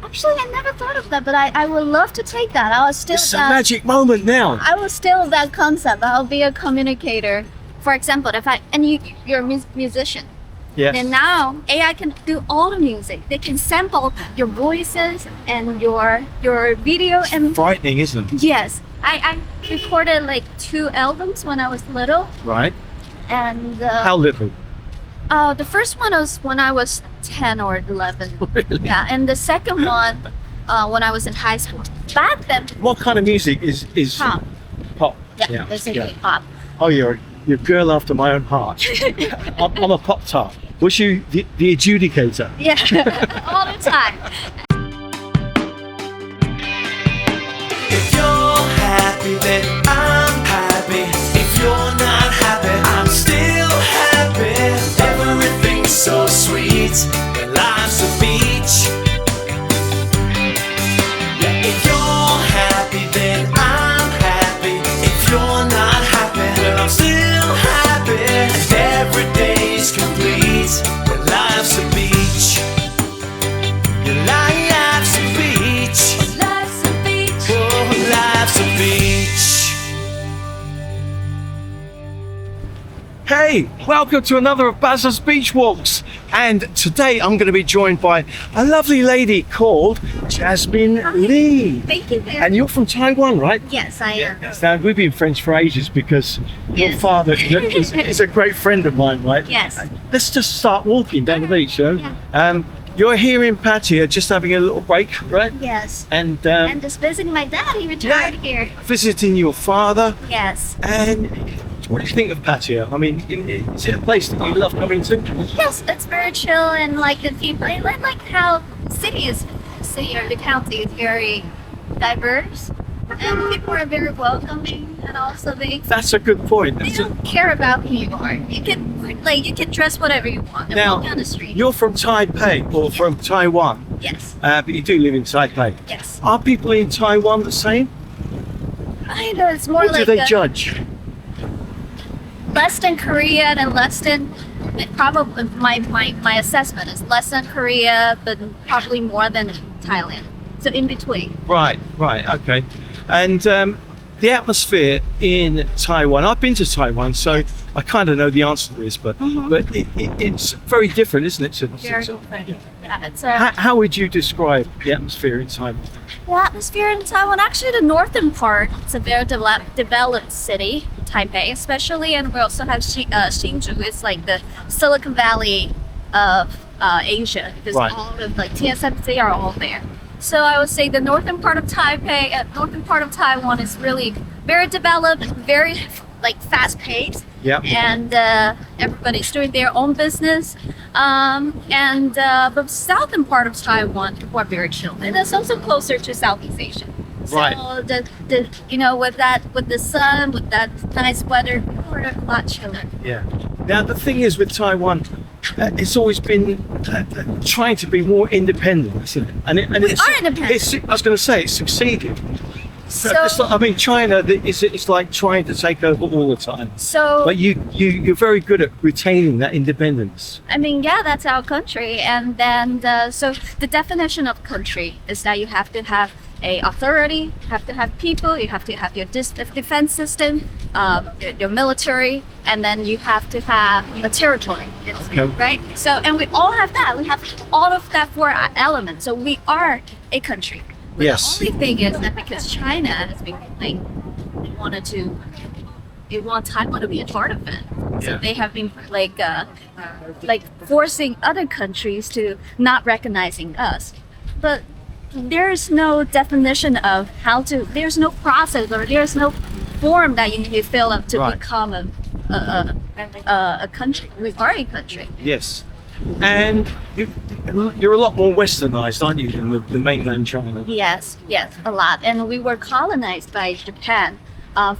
Actually, I never thought of that, but I would love to take that. I was still It's a magic moment now. I was still that concept. I'll be a communicator. For example, you're a musician. Yes. And now AI can do all the music. They can sample your voices and your video and Frightening, isn't it? yes. I recorded like 2 albums when I was little, Right. and How little? the first one was when I was 10 or 11. Really? Yeah, and the second one when I was in high school. Back then, What kind of music is pop. pop? Yeah, basically pop. Oh, you're a girl after my own heart. I'm a pop tart. Was you the adjudicator? Yeah, all the time. If you're happy, then I'm happy. If you're not happy, I'm still happy. Everything's so sweet when life's a beach. Yeah, if you're happy, then I'm happy. If you're not happy, well, I'm still happy. And every day's complete when life's a beach. Your life's a beach. Life's a beach. Oh, life's a beach. Hey, welcome to another of BAZZA's Beach Walks. And today I'm going to be joined by a lovely lady called Jasmine Lee. Thank you. And you're from Taiwan, right? Yes, I am. Now, we've been friends for ages because your Yes. father is a great friend of mine, right? Yes. Let's just start walking down the beach, Yeah. You're here in Pattaya, just having a little break, right? Yes. And And just visiting my dad. He retired here. visiting your father. Yes. And what do you think of Pattaya? I mean, is it a place that you love coming to? Yes, it's very chill and like the people. I like how the city or the county is very diverse, and people are very welcoming, and also they That's a good point. they don't care about who you are. You can dress whatever you want and Now, walk down the street. you're from Taipei or from Taiwan, Yes. but you do live in Taipei. Yes. Are people in Taiwan the same? I know it's more Or do like they judge? less than Korea and less than probably my assessment is less than Korea, but probably more than Thailand. So in between. Right, okay. And the atmosphere in Taiwan, I've been to Taiwan, so I kind of know the answer to this, but it's very different, isn't it? Very different. Yeah, it's How would you describe the atmosphere in Taiwan? the atmosphere in Taiwan. Actually, the northern part, it's a very developed city, Taipei especially, and we also have Hsinchu. It's like the Silicon Valley of Asia, because Right. all of like TSMC are all there. So I would say the northern part of Taipei, northern part of Taiwan is really very developed, very like fast paced. Yeah. And everybody's doing their own business. But southern part of Taiwan, people are very chill, and it's also closer to Southeast Asia. Right. So with the sun, with that nice weather, people are a lot chiller. Yeah. Now the thing is with Taiwan, it's always been trying to be more independent, isn't it? And it's are independent. I was going to say it's succeeded. So, It's like, I mean, China it's like trying to take over all the time. so But you're very good at retaining that independence. I mean, yeah, that's our country. And then, so the definition of country is that you have to have a authority, you have to have people, you have to have your defense system, your military, and then you have to have a territory, Okay. right? So, and we all have that. We have all of that 4 elements. So we are a country. But Yes. the only thing is that because China has been like, they want Taiwan to be a part of it. So Yeah. they have been like forcing other countries to not recognizing us. But there's no definition of how to. There's no process or there's no form that you need to fill up to Right. become a country. We are a country. Yes. And you're a lot more westernized, aren't you, than the mainland China? Yes, a lot. And we were colonized by Japan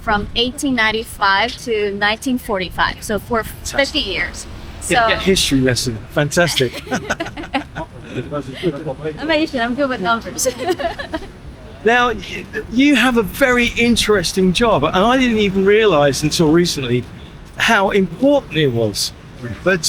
from 1895 to 1945. So for 50 years. So Yeah, history lesson. Fantastic. amazing. I'm good with numbers. Now, you have a very interesting job, and I didn't even realize until recently how important it was But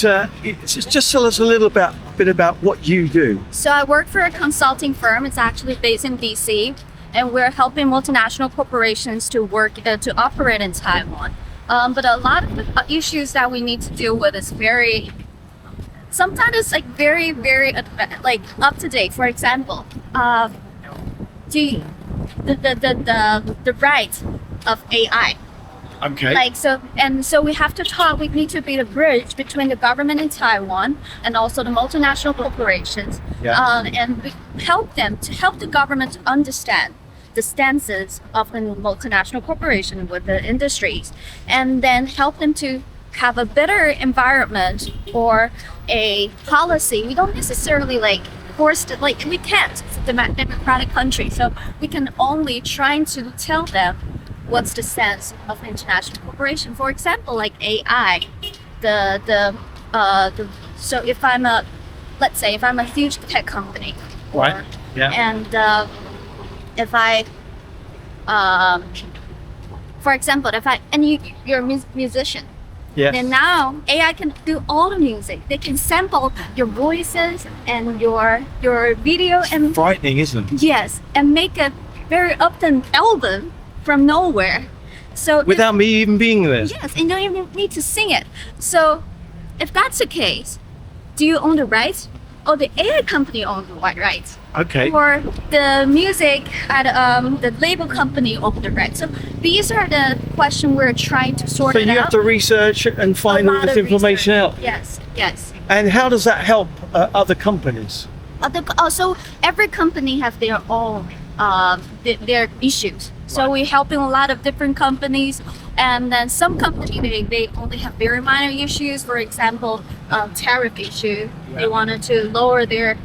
just tell us a little bit about what you do. So I work for a consulting firm. It's actually based in DC, and we're helping multinational corporations to work to operate in Taiwan. But a lot of the issues that we need to deal with is sometimes it's like very like up to date. For example, the right of AI. Okay. Like so we have to talk. We need to be the bridge between the government in Taiwan and also the multinational corporations, and help the government to understand the stances of the multinational corporation with the industries, and then help them to have a better environment or a policy. We don't necessarily like force it, like we can't. It's a democratic country, so we can only try to tell them what's the sense of international corporation. For example, like AI, so if I'm let's say if I'm a huge tech company, Right. Yeah. and if I, for example, you're a musician, Yes. then now AI can do all the music. They can sample your voices and your video and Frightening, isn't it? yes, and make a Barry Upton album from nowhere. So Without me even being there. yes, and you don't even need to sing it. So if that's the case, do you own the rights, or the AI company owns the rights? Okay. Or the music at the label company owns the rights? So these are the questions we're trying to sort So it you out. have to research and find A all lot this of information research. out. Yes. And how does that help other companies? Also, every company have their own their issues. So Right. we're helping a lot of different companies, and then some companies they only have very minor issues. For example, tariff issue. They wanted to lower the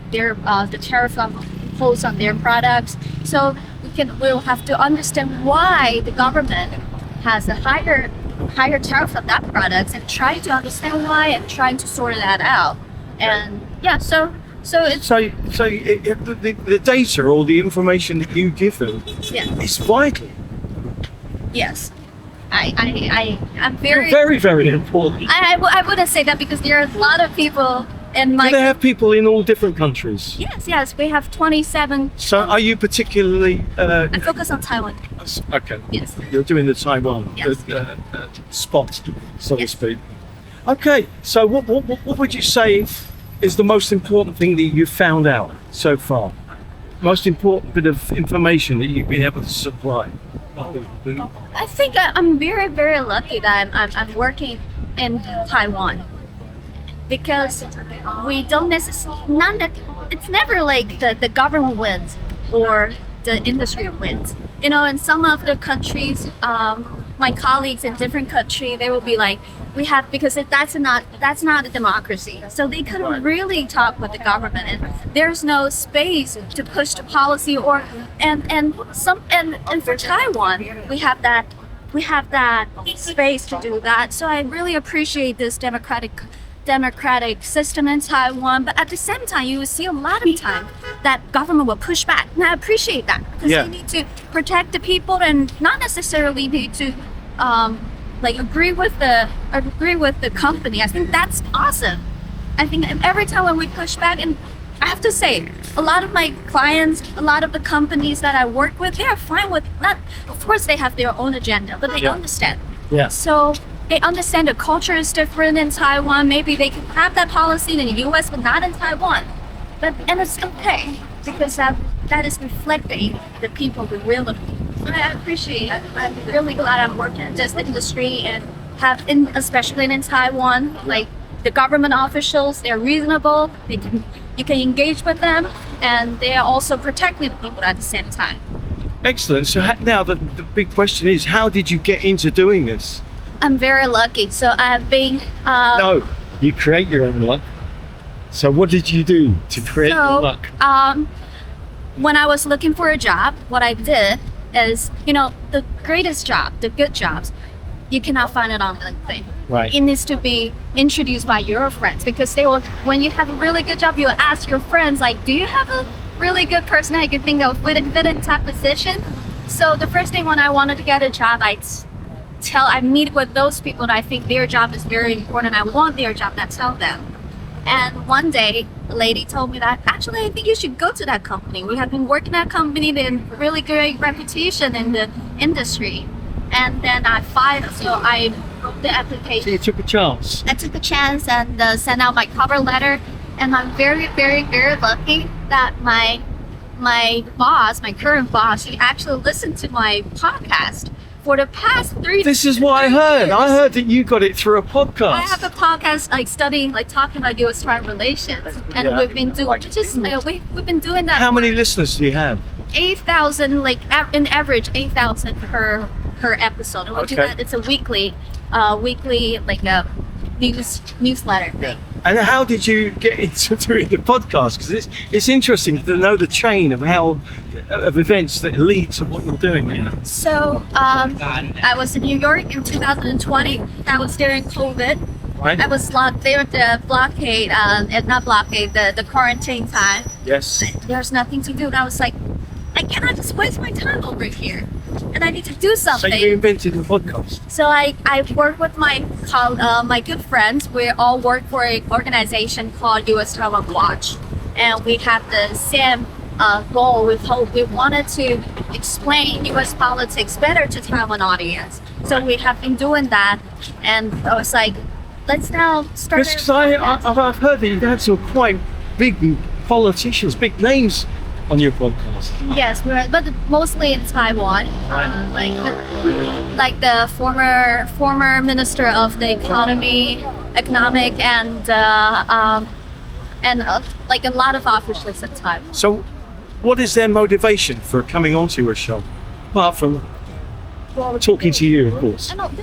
tariff imposed on their products. So we'll have to understand why the government has a higher tariff on that products, and try to understand why and trying to sort that out. And yeah, so it's The data or the information that you give them yeah. is vital. Yes, I'm Very, very. very important. I wouldn't say that, because there are a lot of people in my. Do they have people in all different countries? Yes, we have 27. So are you particularly I focus on Taiwan. okay? Yes. You're doing the Taiwan Yes. spot, so to Yes. speak. Okay, so what would you say is the most important thing that you've found out so far? Most important bit of information that you've been able to supply? I think I'm very, very lucky that I'm working in Taiwan, because we don't necessarily, it's never like the government wins or the industry wins. You know, in some of the countries, my colleagues in different countries, they will be like, we have, because that's not a democracy. So they couldn't really talk with the government, and there's no space to push the policy and for Taiwan, we have that space to do that. So I really appreciate this democratic system in Taiwan, but at the same time, you will see a lot of time that government will push back. And I appreciate that, because Yeah. they need to protect the people and not necessarily need to agree with the company. I think that's awesome. I think every time when we push back, and I have to say, a lot of my clients, a lot of the companies that I work with, they are fine with that. Of course, they have their own agenda, but they Yeah. understand. Yeah. So they understand the culture is different in Taiwan. Maybe they can have that policy in the US, but not in Taiwan. And it's okay, because that is reflecting the people we really. I appreciate it. I'm really glad I'm working in this industry, and especially in Taiwan, like the government officials, they're reasonable. You can engage with them, and they are also protecting the people at the same time. Excellent. So now the big question is, how did you get into doing this? I'm very lucky. So I've been. No, you create your own luck. So what did you do to create your luck? When I was looking for a job, what I did is, the greatest job, the good jobs, you cannot find it on LinkedIn. Right. It needs to be introduced by your friends, because when you have a really good job, you'll ask your friends, like, do you have a really good person I can think of fit in that position? So the first thing when I wanted to get a job, I I meet with those people and I think their job is very important. I want their job, I tell them. And one day, a lady told me that, actually, I think you should go to that company. We have been working at that company, they have really great reputation in the industry. And then I filed, so I wrote the application. So you took a chance. I took a chance and sent out my cover letter. And I'm very, very, very lucky that my boss, my current boss, he actually listened to my podcast for the past 3 years. This is what I heard. I heard that you got it through a podcast. I have a podcast like studying, like talking about U.S.-Thailand relations, and Yeah. we've been doing we've been doing that. How many listeners do you have? 8,000, like in average 8,000 per episode. And we do Okay. that. It's a weekly like a newsletter thing. And how did you get into doing the podcast? Because it's interesting to know the chain of events that lead to what you're doing. You know? So I was in New York in 2020. That was during COVID. Right? I was locked there, the blockade, not blockade, the quarantine time. Yes. There's nothing to do. And I was like, I cannot just waste my time over here. And I need to do So something. you invented the podcast. So I work with my good friends. We all work for an organization called U.S. Taiwan Watch, and we have the same goal. We wanted to explain U.S. politics better to Taiwan audience. So we have been doing that, and I was like, let's now start. Because I've heard that you had some quite big politicians, big names on your podcast. Yes, but mostly in Taiwan. Like the former minister of the economic and like a lot of officials in Taiwan. So, what is their motivation for coming onto a show? Apart from talking to you, of course. I don't.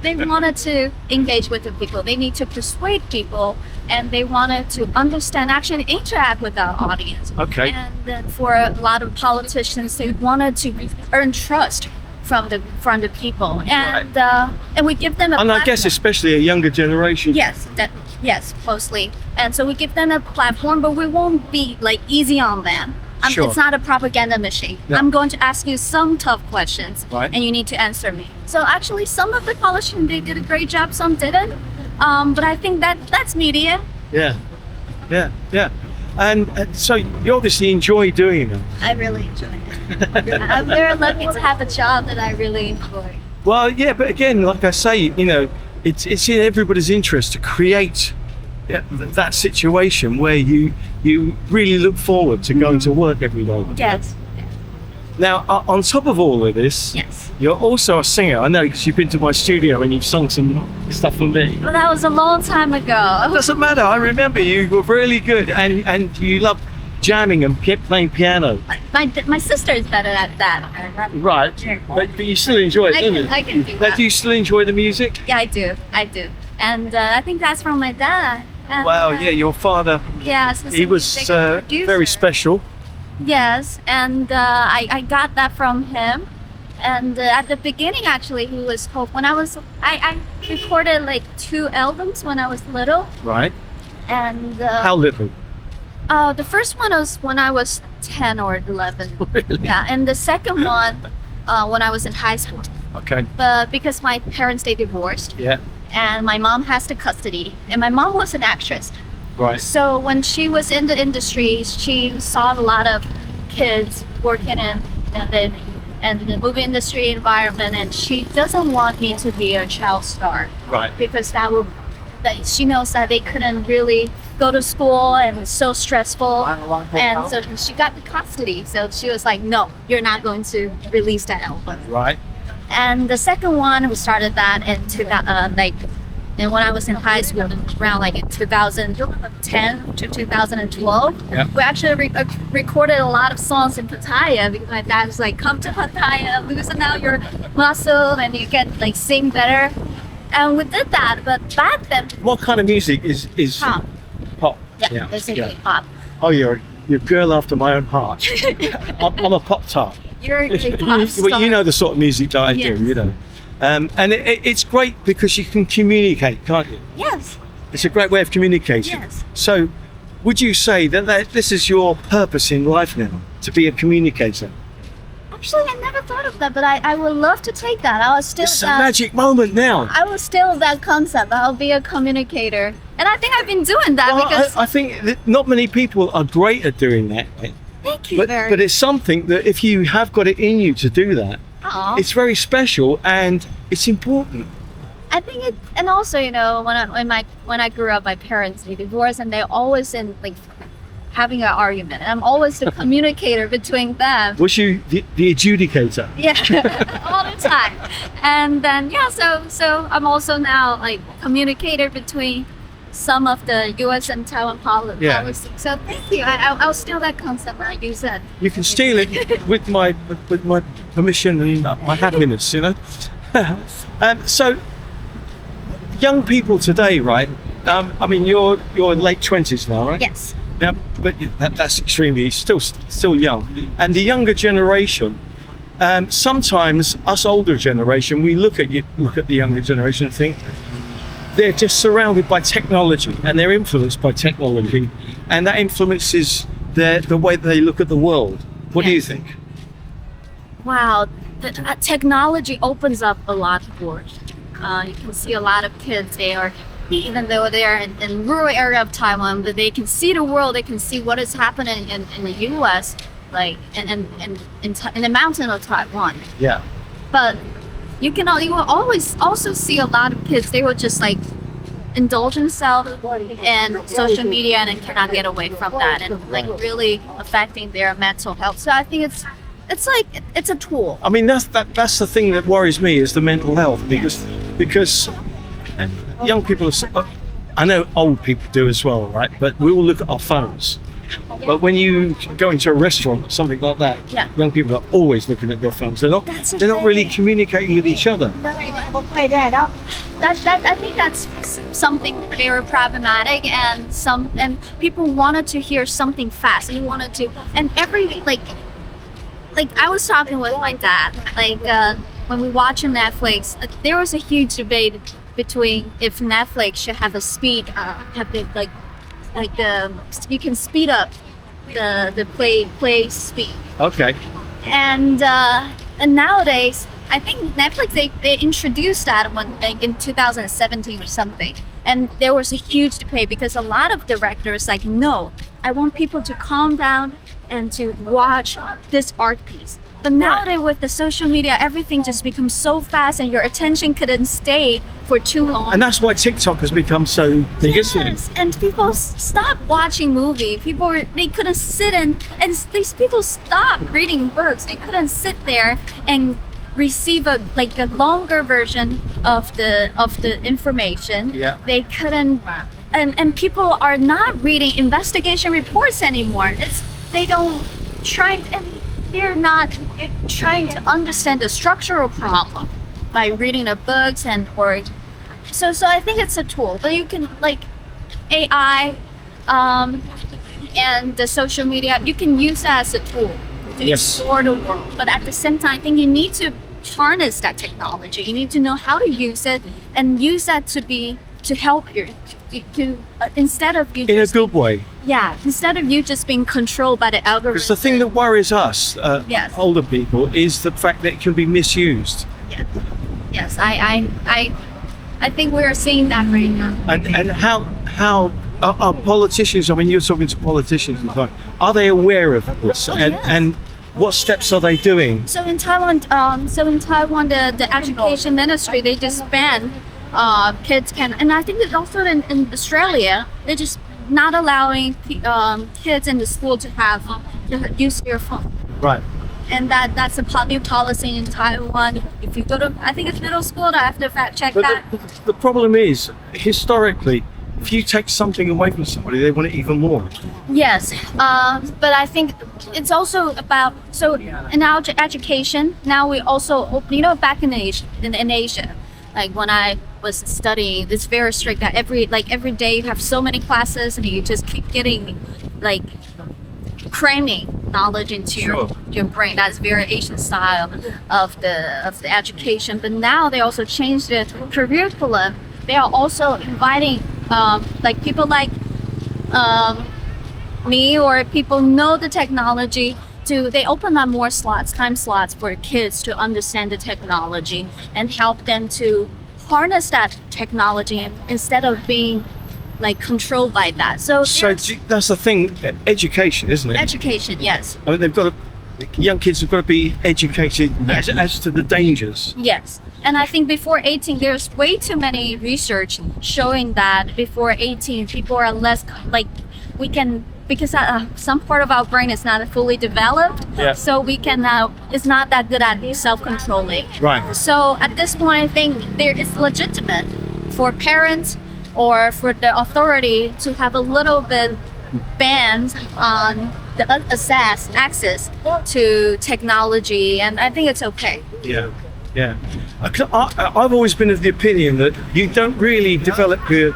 They wanted to engage with the people. They need to persuade people, and they wanted to understand, actually interact with our audience. Okay. And then for a lot of politicians, they wanted to earn trust from the people, and we give them a And I platform. guess especially a younger generation. Yes, mostly. And so we give them a platform, but we won't be like easy on them. Sure. It's not a propaganda machine. Yeah. I'm going to ask you some tough questions, Right. and you need to answer me. So actually, some of the politicians, they did a great job, some didn't. But I think that's media. Yeah. And so you obviously enjoy doing it. I really enjoy it. I'm very lucky to have a job that I really enjoy. Well, yeah, but again, like I say, you know, it's in everybody's interest to create that situation where you really look forward to going to work every day. Yes. Now, on top of all of this, Yes. you're also a singer. I know because you've been to my studio and you've sung some stuff for me. Well, that was a long time ago. It doesn't matter. I remember you were really good, and you loved jamming and kept playing piano. My sister is better at that. Right. But you still enjoy it, don't you? I can do Now, that. do you still enjoy the music? Yeah, I do. And I think that's from my dad. And, Wow, yeah, your father, Yes. he was very special. Yes, and I got that from him. And at the beginning, actually, he was when I recorded like 2 albums when I was little. Right. And How little? the first one was when I was 10 or 11. Really? Yeah, and the second one when I was in high school. Okay. But because my parents, they divorced, Yeah. and my mom has the custody, and my mom was an actress. Right. So when she was in the industry, she saw a lot of kids working in the movie industry environment, and she doesn't want me to be a child star Right. because she knows that they couldn't really go to school and it's so stressful. And so she got the custody. So she was like, no, you're not going to release that album. Right. And the second one, we started that in and when I was in high school, around like in 2010 to 2012, Yeah. we actually recorded a lot of songs in Pattaya because my dad was like, come to Pattaya, loosen out your muscle and you can like sing better. And we did that, but back then, What kind of music is pop. pop? Yeah, basically pop. Oh, you're a girl after my own heart. I'm a pop tart. You're a pop Well, star. you know the sort of music that I Yes. do, you know. And it's great because you can communicate, can't you? Yes. It's a great way of communicating. Yes. So, would you say that this is your purpose in life now, to be a communicator? Actually, I never thought of that, but I would love to take that. I was still It's a magic moment now. I was still that concept. I'll be a communicator, and I think I've been doing that Well, because. I think that not many people are great at doing that. Thank you But very but it's something that if you have got it in you to do that, Aw. it's very special and it's important. I think it, and also, you know, when I grew up, my parents they divorced, and they're always in like having an argument, and I'm always the communicator between them. Was you the adjudicator? Yeah, all the time. And then yeah, so I'm also now like communicator between some of the U.S. and Taiwan Yeah. policy. So thank you. I'll steal that concept like you said. You can steal it with my permission and my happiness, you know. So young people today, right? I mean, you're late 20s now, right? Yes. Now, but that's extremely still young. And the younger generation, sometimes us older generation, we look at the younger generation and think they're just surrounded by technology and they're influenced by technology, and that influences the way they look at the world. What do you Yes. think? Wow, the technology opens up a lot of doors. You can see a lot of kids. They are, even though they're in rural area of Taiwan, but they can see the world. They can see what is happening in the U.S. like in the mountain of Taiwan. Yeah. But you will always also see a lot of kids. They will just like indulge themselves in social media and cannot get away from that, and like really affecting their mental health. So I think it's like it's a tool. I mean, that's the thing that worries me is the mental health, because young people are, I know old people do as well, right? But we all look at our phones. But when you go into a restaurant or something like that, Yeah. young people are always looking at their phones. They're not really communicating with each other. I think that's something very problematic, and people wanted to hear something fast. And wanted to, and every like I was talking with my dad, when we watch Netflix, there was a huge debate between if Netflix should have a speed, you can speed up the play speed. Okay. And nowadays, I think Netflix they introduced that when in 2017 or something, and there was a huge debate because a lot of directors like, no, I want people to calm down and to watch this art piece. But nowadays with the social media, everything just becomes so fast, and your attention couldn't stay for too long. And that's why TikTok has become so big, isn't it? Yes, and people stopped watching movie. They couldn't sit and these people stopped reading books. They couldn't sit there and receive a longer version of the information. Yeah. They couldn't, and people are not reading investigation reports anymore. They're not trying to understand the structural problem by reading the books so I think it's a tool, but you can AI and the social media, you can use that as a tool to Yes. explore the world. But at the same time, I think you need to harness that technology. You need to know how to use it and use that to help you instead of you In a just, good way. instead of you just being controlled by the algorithm. Because the thing that worries us, Yes. older people, is the fact that it can be misused. Yes, I think we are seeing that right now. And how are politicians, I mean, you're talking to politicians and so on, are they aware of this? Yes. And what steps are they doing? So in Taiwan, the education ministry, they just ban kids can, and I think that also in Australia, they're just not allowing kids in the school to use their phone. Right. And that's a new policy in Taiwan. If you go to, I think it's middle school, I have to fact check But that. the problem is, historically, if you take something away from somebody, they want it even more. Yes, but I think it's also about, so in our education now we also, back in Asia, like when I was studying, it's very strict that every day you have so many classes and you just keep getting cramming knowledge into your brain. That's very Asian style of the education. But now they also changed the curriculum. They are also inviting people like me, or people know the technology, they open up more time slots for kids to understand the technology and help them to harness that technology instead of being like controlled by that. So that's the thing, education, isn't it? education, yes. I mean, young kids have got to be educated as to the dangers. Yes. And I think before 18, there's way too many research showing that before 18, people are less like we can, because some part of our brain is not fully developed. Yeah. So we can, it's not that good at self-controlling. Right. So at this point, I think it's legitimate for parents or for the authority to have a little bit bans on the access to technology, and I think it's okay. Yeah. I've always been of the opinion that you don't really develop your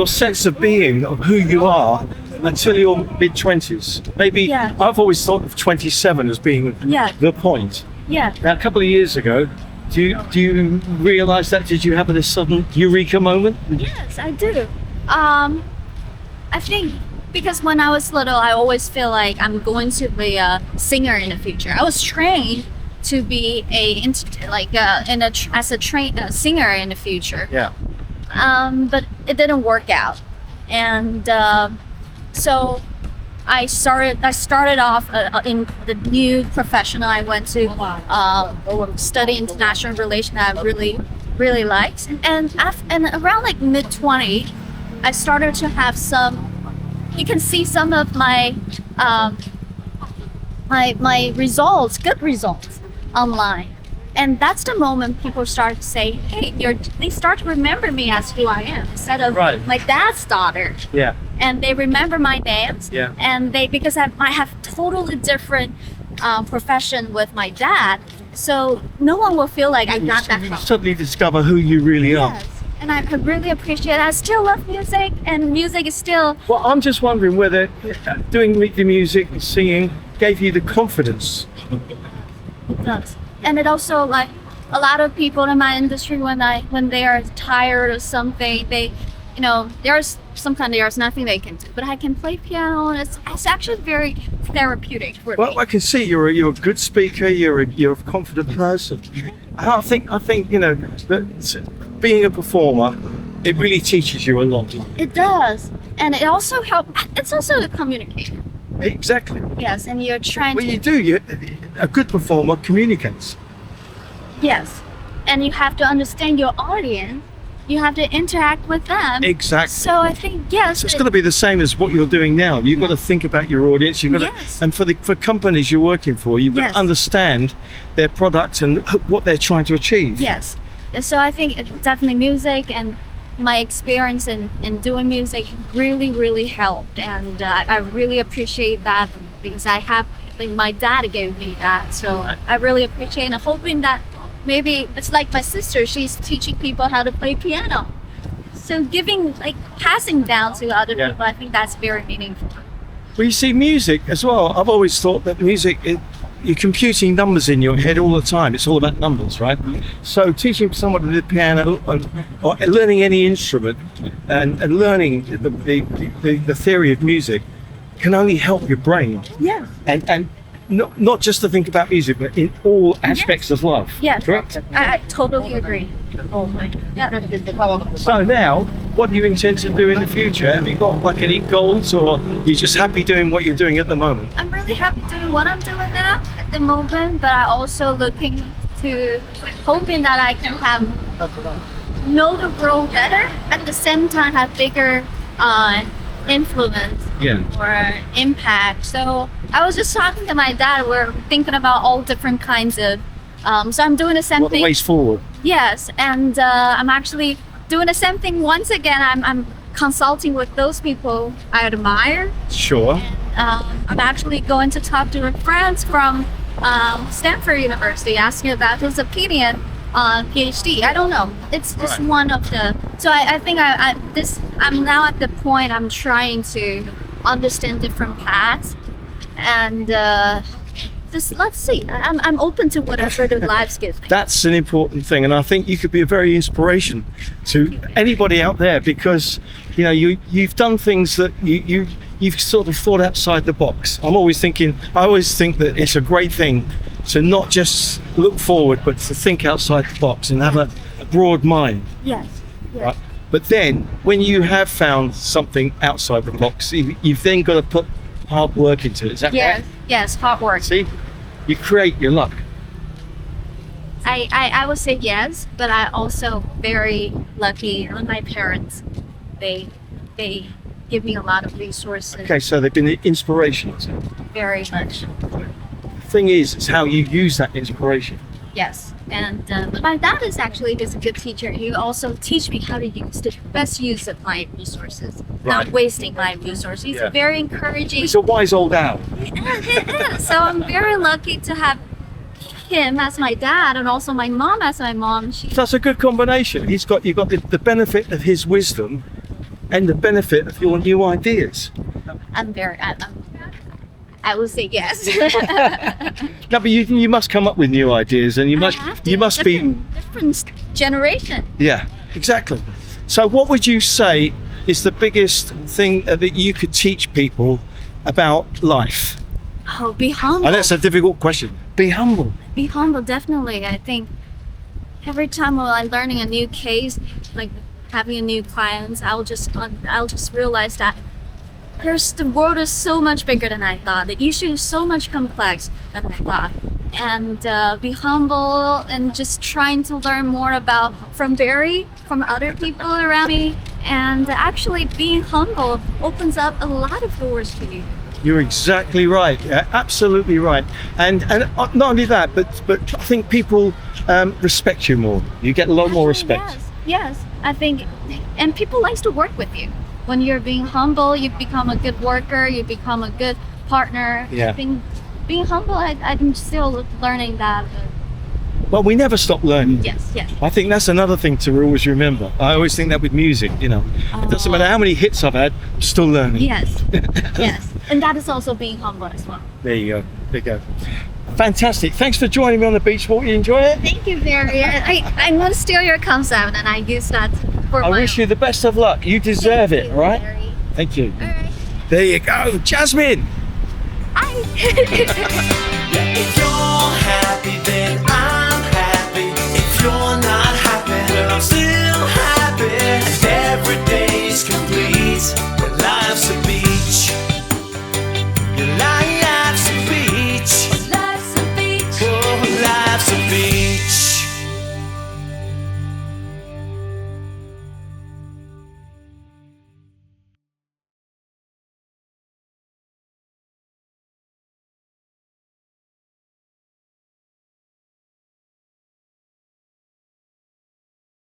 sense of being, of who you are, until your mid-20s. Maybe I've always thought of 27 as being the point. Yeah. Now, a couple of years ago, do you realise that? Did you have this sudden eureka moment? Yes, I do. I think because when I was little, I always feel like I'm going to be a singer in the future. I was trained to be as a singer in the future. Yeah. But it didn't work out, and so I started off in the new profession I went to study international relations that I really liked, and around like mid-20, I started to have some. You can see some of my my results, good results, online. And that's the moment people start to say, hey, they start to remember me as who I am instead of my dad's daughter. Yeah. And they remember my names. Yeah. And because I have totally different profession with my dad, so no one will feel like I got that You from. suddenly discover who you really are. Yes. And I really appreciate it. I still love music, and music is still. Well, I'm just wondering whether doing the music, singing, gave you the confidence. It does. And it also, like, a lot of people in my industry, when they are tired of something, there's nothing they can do. But I can play piano, and it's actually very therapeutic for me. Well, I can see you're a good speaker. You're a confident person. I think that being a performer, it really teaches you a lot. It does, and it also helps. It's also a communicator. Exactly. Yes, and you're trying Well, to. you do. A good performer communicates. Yes, and you have to understand your audience. You have to interact with them. Exactly. So I think yes. So it's got to be the same as what you're doing now. You've got to think about your audience. You've got Yes. to, and for companies you're working for, you've got Yes. to understand their product and what they're trying to achieve. Yes. So I think definitely music and my experience in doing music really helped, and I really appreciate that because I think my dad gave me that. So I really appreciate and I'm hoping that maybe it's like my sister, she's teaching people how to play piano. So passing down to other people, I think that's very meaningful. Well, you see, music as well. I've always thought that music, you're computing numbers in your head all the time. It's all about numbers, right? So teaching someone to play piano or learning any instrument and learning the theory of music can only help your brain. Yeah. And not just to think about music, but in all aspects of life. Yeah. Correct? I totally agree. Yeah. So now, what do you intend to do in the future? Have you got any goals, or you're just happy doing what you're doing at the moment? I'm really happy doing what I'm doing now at the moment, but I'm also hoping that I can know the world better, at the same time have bigger influence or impact. So I was just talking to my dad, we're thinking about all different kinds of, so I'm doing the same What the thing. ways forward? Yes, and I'm actually doing the same thing once again. I'm consulting with those people I admire. Sure. I'm actually going to talk to a friend from Stanford University, asking about his opinion on PhD. I don't know. It's just one of the. So I think I'm now at the point I'm trying to understand different paths, and just let's see. I'm open to whatever the lives gives me. That's an important thing, and I think you could be a very inspiration to anybody out there, because you've done things that you've sort of thought outside the box. I always think that it's a great thing to not just look forward, but to think outside the box and have a broad mind. Yes. Right? But then, when you have found something outside the box, you've then got to put hard work into it. Is that Yes. right? Yes. Hard work. See, you create your luck. I would say yes, but I also very lucky on my parents. They give me a lot of resources. Okay, so they've been inspirational. Very much. The thing is, it's how you use that inspiration. Yes. And my dad is a good teacher. He also teach me how to use the best use of my resources, Right. not wasting my resources. He's Yeah. very encouraging. It's a wise old owl. So I'm very lucky to have him as my dad and also my mom as my mom. That's a good combination. You've got the benefit of his wisdom and the benefit of your new ideas. I will say yes. No, but you must come up with new ideas, and you must be. Different generation. Yeah, exactly. So, what would you say is the biggest thing that you could teach people about life? Oh, be humble. And that's a difficult question. Be humble. Be humble, definitely. I think every time while I'm learning a new case, like having a new client, I'll just realize that the world is so much bigger than I thought. The issue is so much complex than I thought. And be humble and just trying to learn more from other people around me. And actually being humble opens up a lot of doors for you. You're exactly right. Yeah, absolutely right. And not only that, but I think people respect you more. You get a lot more respect. Yes. I think, and people like to work with you. When you're being humble, you become a good worker. You become a good partner. Yeah. Being humble, I'm still learning that. Well, we never stop learning. Yes. I think that's another thing to always remember. I always think that with music, it doesn't matter how many hits I've had, I'm still learning. Yes. Yes. And that is also being humble as well. There you go. Fantastic. Thanks for joining me on the beach walk. You enjoy it? Thank you, Barry. I'm going to steal your concept and I use that for I wish you the best of luck. You deserve it, all right? Barry. Thank you. All right. There you go. Jasmine. Bye.